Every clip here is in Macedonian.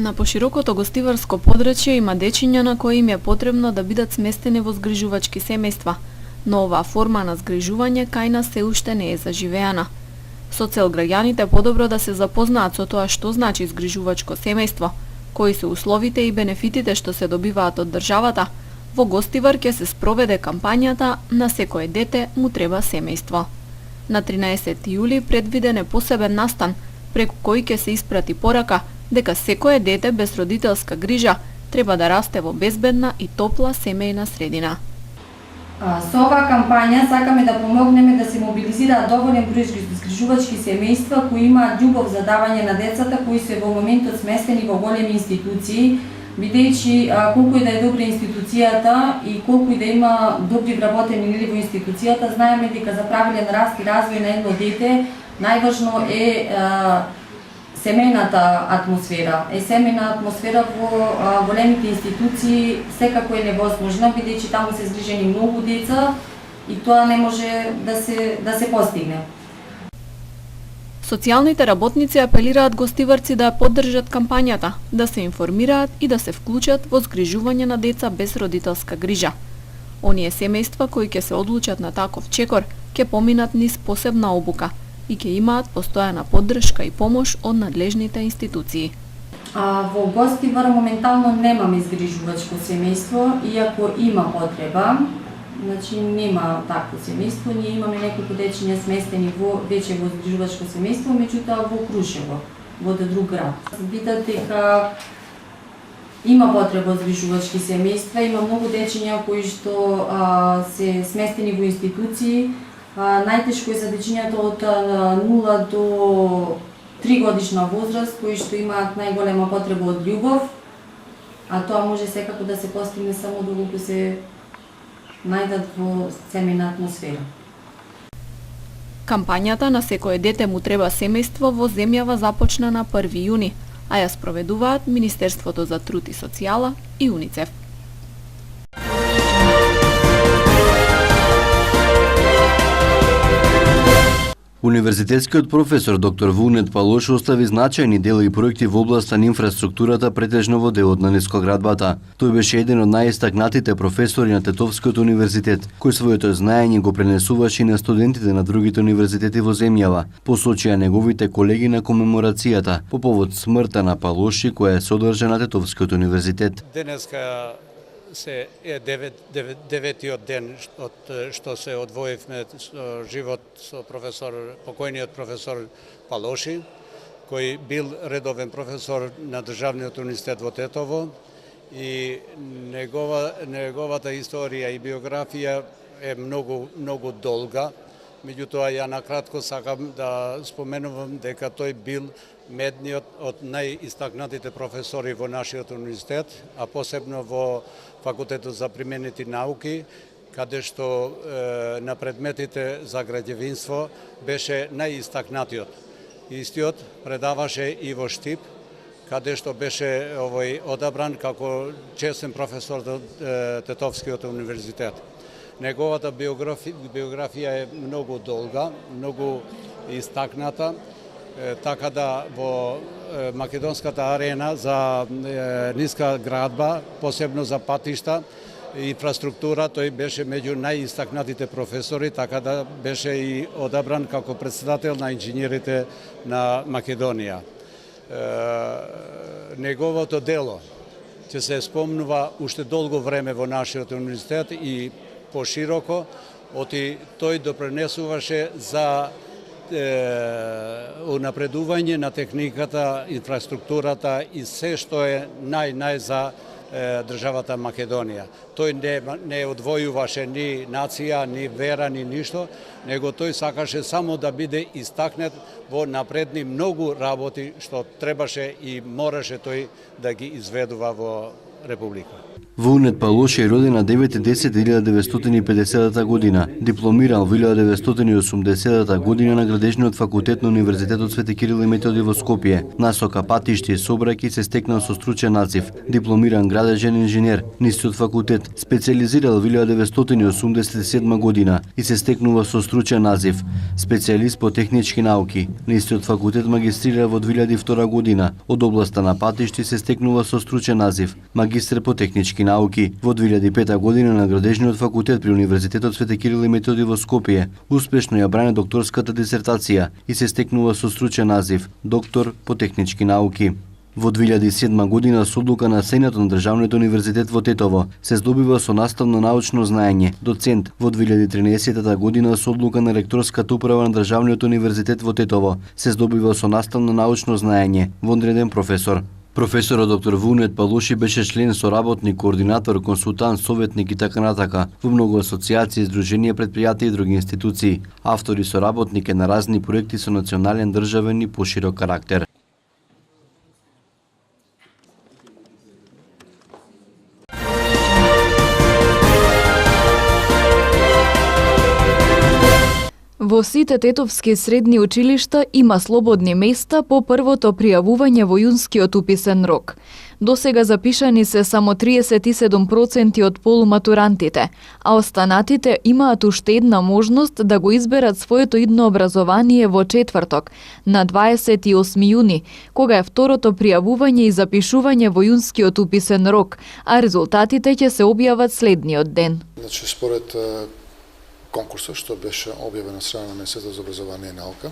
На поширокото гостиварско подрачје има дечиња на кои им е потребно да бидат сместени во згрижувачки семејства, но оваа форма на згрижување кај нас се уште не е заживеана. Со цел граѓаните подобро да се запознаат со тоа што значи згрижувачко семејство, кои се условите и бенефитите што се добиваат од државата, во Гостивар ќе се спроведе кампањата "На секое дете му треба семејство". На 13 јули предвиден е посебен настан, преку кој ќе се испрати порака дека секое дете без родителска грижа треба да расте во безбедна и топла семејна средина. Со оваа кампања сакаме да помогнеме да се мобилизираат доволен број згрижувачки семејства кои имаат љубов за давање на децата кои се во моментот сместени во големи институции, бидејќи колку и да е добра институцијата и колку и да има добри вработени нели во институцијата, знаеме дека за правилен раст и развој на едно дете најважно е семејната атмосфера. Семејна атмосфера во големите институции секако е невозможна, бидејќи таму се згрижени многу деца и тоа не може да се постигне. Социјалните работници апелираат гостиварци да ја поддржат кампањата, да се информираат и да се вклучат во згрижување на деца без родителска грижа. Оние семејства кои ќе се одлучат на таков чекор ќе поминат низ посебна обука и ќе имаат постојана поддршка и помош од надлежните институции. Во Гостивар моментално немаме згрижувачко семејство, иако има потреба. Значи нема такво семејство, ние имаме неколку дечиња сместени веќе во згрижувачко семејство, меѓутоа во Крушево, во друг град. Видат дека има потреба од згрижувачки семејства, има многу дечиња кои што се сместени во институции. Најтешко е за дечињата од 0 до 3 годишна возраст, кои што имаат најголема потреба од љубов, а тоа може секако да се постигне само доколку се најдат во семејна атмосфера. Кампањата "На секое дете му треба семејство" во земјава започна на 1 јуни, а ја спроведуваат Министерството за труд и социјала и УНИЦЕФ. Универзитетскиот професор доктор Вунет Палоши остави значајни делови и проекти во областа на инфраструктурата, претежно во делот на нискоградбата. Тој беше еден од најистакнатите професори на Тетовскиот универзитет, кој своето знаење го пренесуваше и на студентите на другите универзитети во земјава, посочија неговите колеги на комеморацијата по повод смртта на Палоши која се одржа на Тетовскиот универзитет. Денеска се е деветиот ден од што се одвоивме со живот со покојниот професор Палоши, кој бил редовен професор на Државниот универзитет во Тетово и неговата историја и биографија е многу долга. Меѓутоа, ја накратко сакам да споменувам дека тој бил медниот од најистакнатите професори во нашиот универзитет, а посебно во Факултетот за применети науки, каде што на предметите за граѓевинство беше најистакнатиот. Истиот предаваше и во Штип, каде што беше одабран како честен професор до Тетовскиот универзитет. Неговата биографија е многу долга, многу истакната, така да во македонската арена за ниска градба, посебно за патишта, инфраструктура, тој беше меѓу најистакнатите професори, така да беше и одабран како претседател на инженерите на Македонија. Неговото дело ќе се спомнува уште долго време во нашиот универзитет и пошироко, оти тој допренесуваше за унапредување на техниката, инфраструктурата и се што е нај за државата Македонија. Тој не одвојуваше ни нација, ни вера, ни ништо, него тој сакаше само да биде истакнет во напредни многу работи што требаше и мораше тој да ги изведува во Република. Вунет Палоши е роден на 9.10.1950 година. Дипломирал во 1980 година на Градежниот факултет на Универзитетот Свети Кирил и Методи во Скопје. Насока патишти и сообраќај се стекнал со стручен назив. Дипломиран градежен инженер, истиот факултет. Специализирал во 1987 година и се стекнува со стручен назив специјалист по технички науки. На истиот факултет магистрира во 2002 година. Од областа на патишти се стекнува со стручен назив магистар по технички науки. Во 2005 година на Градежниот факултет при Универзитетот Свети Кирил и Методи во Скопје успешно ја брани докторската дисертација и се стекнува со стручен назив доктор по технички науки. Во 2007 година со одлука на Сенатот на Државниот универзитет во Тетово се здобива со наставно научно знаење доцент. Во 2013 година со одлука на ректорската управа на Државниот универзитет во Тетово се здобива со наставно научно знаење вонреден професор. Професорот доктор Вунет Палоши беше член, соработник, координатор, консултант, советник и така натака во многу асоцијации, здруженија, предпријатија и други институции. Автор и соработник е на разни проекти со национален, државен и поширок карактер. Во сите тетовски средни училишта има слободни места по првото пријавување во јунскиот уписен рок. Досега запишани се само 37% од полуматурантите, а останатите имаат уште една можност да го изберат своето идно образование во четврток, на 28 јуни, кога е второто пријавување и запишување во јунскиот уписен рок, а резултатите ќе се објават следниот ден. Значи, според конкурсот што беше објавен од страна на Министерството за образование и наука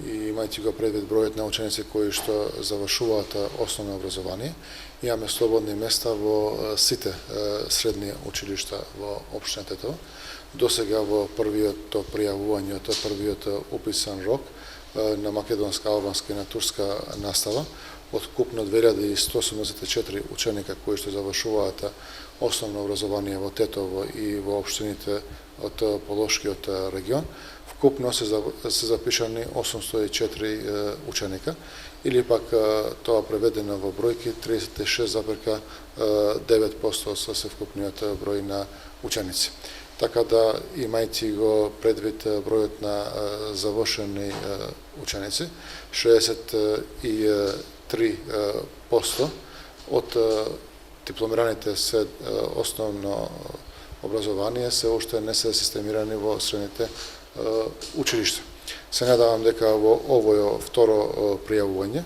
и имајќи го предвид бројот на ученици кои што завршуваат основно образование, имаме слободни места во сите средни училишта во општина Тетово. Досега во првиот пријавување, првиот уписан рок на македонска, албанска и на турска настава, од купно 2184 ученика кои што завршуваат основно образование во Тетово и во општините од Полошкиот регион, вкупно се запишани 804 ученика, или пак тоа преведено во бројки 36,9% од севкупниот број на ученици. Така да, имајќи го предвид бројот на завршени ученици, 63% од дипломираните се основно образование се уште не се системирани во средните училишта. Се надавам дека во овој второ пријавување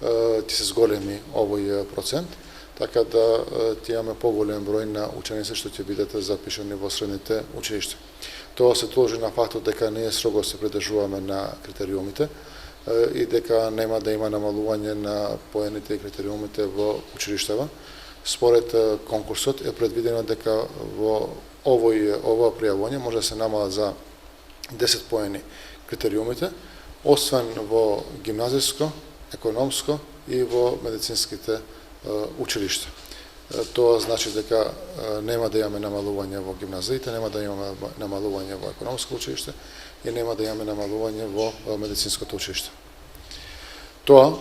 ќе се зголеми овој процент, така да ќе имаме поголем број на ученици што ќе бидат запишани во средните училишта. Тоа се дължи на фактот дека ние строго се придржуваме на критериумите и дека нема да има намалување на поените и критериумите во училиштава. Според конкурсот е предвидено дека во ова пријавување може да се намалат за 10 поени критериумите, освен во гимназиско, економско и во медицинските училишта. Тоа значи дека нема да имаме намалување во гимназиите, нема да имаме намалување во економско училиште и нема да имаме намалување во медицинското училиште. Тоа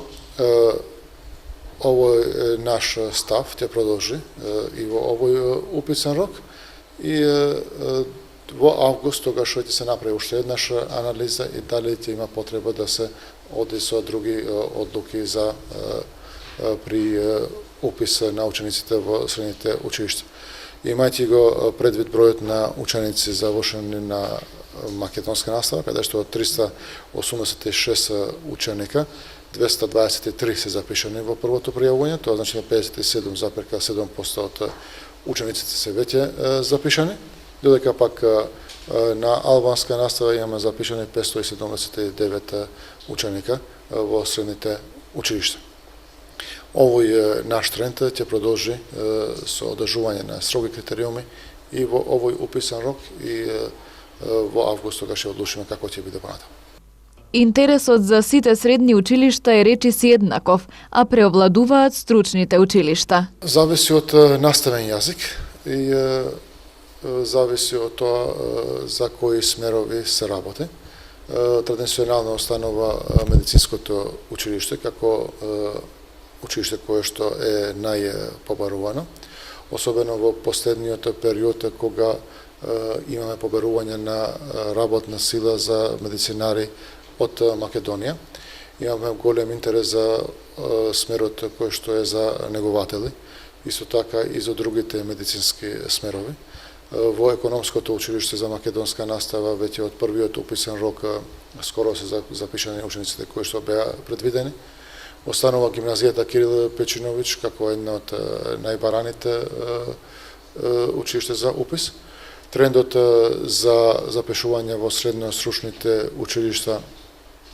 овој наш став ќе продолжи и во овој уписен рок и во август тогаш ќе се направи уште еднаш анализа и дали ќе има потреба да се оди со други одлуки за при упис на учениците во средните училишта. Имајќи го предвид бројот на ученици завршени на македонска настава, каде што од 386 ученика 223 се запишани во првото пријавување, тоа значи 57,7% од учениците се веќе запишани, додека пак на албанска настава имаме запишани 579 ученика во средните училишта. Овој наш тренд ќе продолжи со одржување на строги критериуми и во овој уписан рок и во август тогаш ќе одлучиме како ќе биде понатаму. Интересот за сите средни училишта е речиси еднаков, а преовладуваат стручните училишта. Зависи од наставен јазик и зависи од тоа за кои смерови се работи. Традиционално останува медицинското училиште како училиште кое што е најпобарувано. особено во последниот период кога имаме побарување на работна сила за медицинари од Македонија. Имаме голем интерес за смерот кој што е за негователи, исто така и за другите медицински смерови. Во економското училиште за македонска настава веќе од првиот уписен рок скоро се запишани учениците кои што беа предвидени. Останува гимназијата Кирил Печинович како една од најбараните училиште за упис. Трендот за запишување во средно-стручните училишта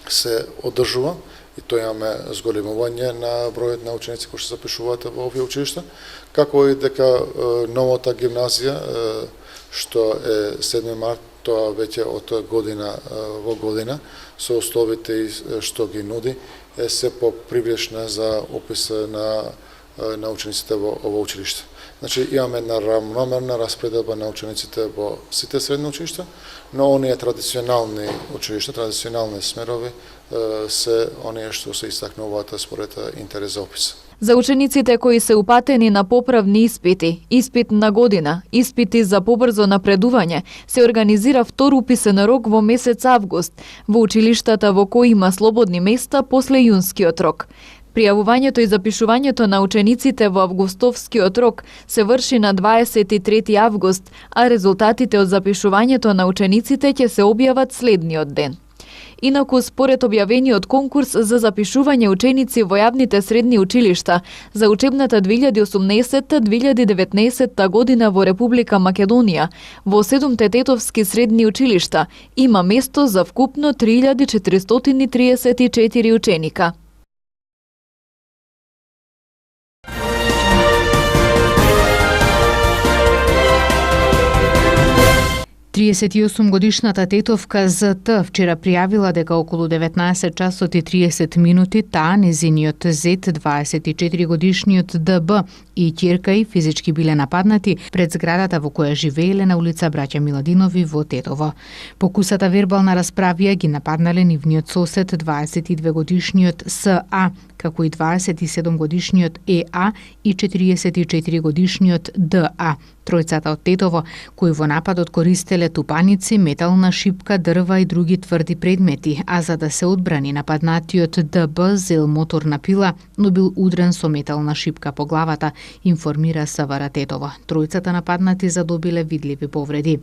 се одржува и тој имаме зголемување на бројот на ученици кои се запишуваат во овие училишта, како и дека новата гимназија што е 7 март, тоа веќе од година во година со условите што ги нуди е се попривлечна за опис на учениците во ово училиште. Значи имаме една рамномерна распределба на учениците во сите средни училишта, но оние традиционални училишта, традиционални смерови се оние што се истакнуваат според интерес за опис. За учениците кои се упатени на поправни испити, испит на година, испити за побрзо напредување, се организира втор уписен рок во месец август во училиштата во кои има слободни места после јунскиот рок. Пријавувањето и запишувањето на учениците во августовскиот рок се врши на 23 август, а резултатите од запишувањето на учениците ќе се објават следниот ден. Инаку, според објавениот конкурс за запишување ученици во јавните средни училишта за учебната 2018-2019 година во Република Македонија, во 7 тетовски средни училишта има место за вкупно 3434 ученика. Годишната тетовка ЗТ вчера пријавила дека околу 19 часот и 30 минути таа, незиниот зет, 24 годишниот ДБ и ќерка и физички биле нападнати пред зградата во која живееле на улица Браќа Миладинови во Тетово. Покусата вербална расправија ги нападнале нивниот сосед, 22 годишниот СА, како и 27 годишниот ЕА и 44 годишниот ДА. Тројцата од Тетово, кои во нападот користеле тупаници, метална шипка, дрва и други тврди предмети, а за да се одбрани нападнатиот ДБ зел моторна пила, но бил удрен со метална шипка по главата, информира СВР Тетово. Тројцата нападнати задобиле видливи повреди.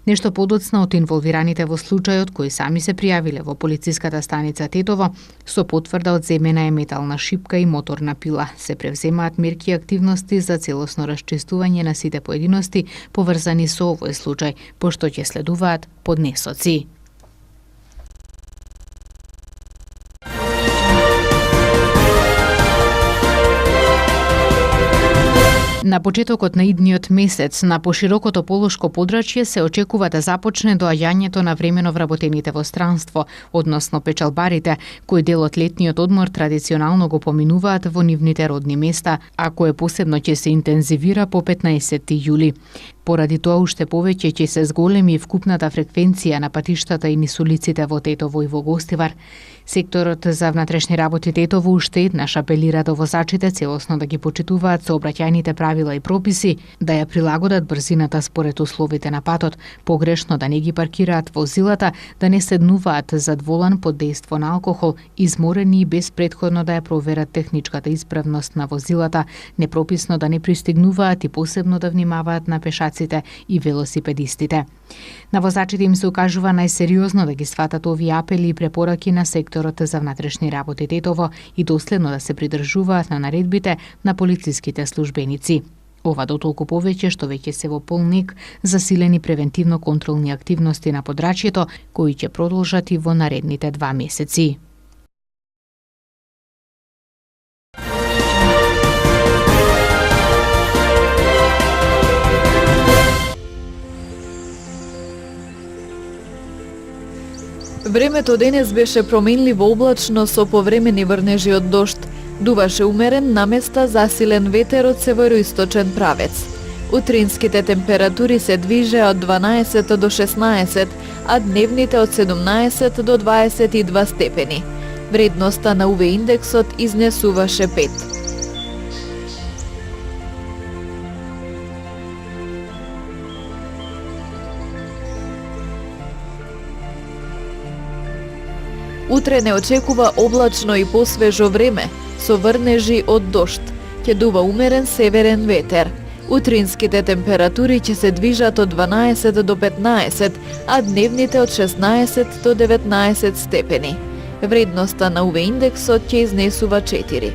Нешто подоцна од инволвираните во случајот, кои сами се пријавиле во полициската станица Тетово, со потврда од земена е метална шипка и моторна пила. Се превземаат мерки и активности за целосно расчистување на сите поединости поврзани со овој случај, пошто ќе следуваат поднесоци. На почетокот на идниот месец на поширокото полошко подрачје се очекува да започне доаѓањето на времено вработените во странство, односно печалбарите, кои дел од летниот одмор традиционално го поминуваат во нивните родни места, а кое посебно ќе се интензивира по 15 јули. Поради тоа уште повеќе ќе се зголеми вкупната фреквенција на патиштата и низ улиците во Тетово и во Гостивар. Секторот за внатрешни работи Тетово уште еднаш апелира до возачите целосно да ги почитуваат сообраќајните правила и прописи, да ја прилагодат брзината според условите на патот, погрешно да не ги паркираат возилата, да не седнуваат зад волан под дејство на алкохол, изморени и без претходно да ја проверат техничката исправност на возилата, непрописно да не пристигнуваат и посебно да внимаваат на пешаците и велосипедистите. На возачите им се укажува најсериозно да ги сватат овие апели и препораки на секторот за внатрешни работи Тетово и доследно да се придржуваат на наредбите на полициските службеници. Ова дотолку повеќе што веќе се во полник засилени превентивно-контролни активности на подрачјето, кои ќе продолжат и во наредните 2 месеци. Времето денес беше променливо облачно со повремени врнежи од дожд. Дуваше умерен, наместа засилен ветер од североисточен правец. Утринските температури се движеа од 12 до 16, а дневните од 17 до 22 степени. Вредноста на УВ индексот изнесуваше 5. Утре не очекува облачно и посвежо време, со врнежи од дожд. Ќе дува умерен северен ветер. Утринските температури ќе се движат од 12 до 15, а дневните од 16 до 19 степени. Вредноста на УВ индексот ќе изнесува 4.